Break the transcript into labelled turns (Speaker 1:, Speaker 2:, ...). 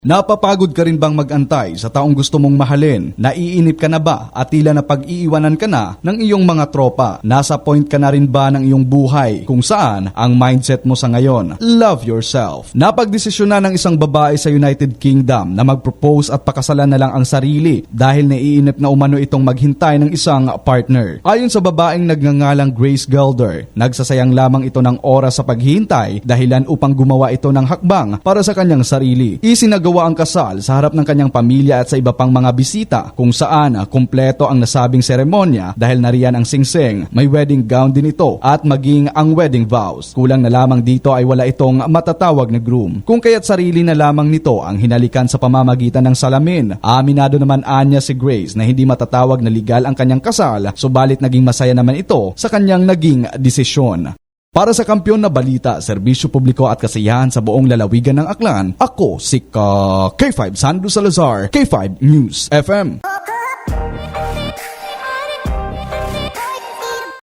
Speaker 1: Napapagod ka rin bang mag-antay sa taong gusto mong mahalin? Naiinip ka na ba at tila na pag-iiwanan ka na ng iyong mga tropa? Nasa point ka na rin ba ng iyong buhay kung saan ang mindset mo sa ngayon? Love yourself. Napagdesisyon na ng isang babae sa United Kingdom na mag-propose at pakasalan na lang ang sarili dahil naiinip na umano itong maghintay ng isang partner. Ayon sa babaeng nagngangalang Grace Gelder, nagsasayang lamang ito ng oras sa paghihintay dahilan upang gumawa ito ng hakbang para sa kanyang sarili. Isinagawa ang kasal sa harap ng kanyang pamilya at sa iba pang mga bisita kung saan kumpleto ang nasabing seremonya dahil nariyan ang singsing. May wedding gown din ito at maging ang wedding vows. Kulang na lamang dito ay wala itong matatawag na groom. Kung kaya't sarili na lamang nito ang hinalikan sa pamamagitan ng salamin. Aminado naman anya si Grace na hindi matatawag na legal ang kanyang kasal, subalit naging masaya naman ito sa kanyang naging desisyon. Para sa Kampyon na Balita, Serbisyo Publiko at Kasiyahan sa buong lalawigan ng Aklan, ako si K5 Sandro Salazar, K5 News FM.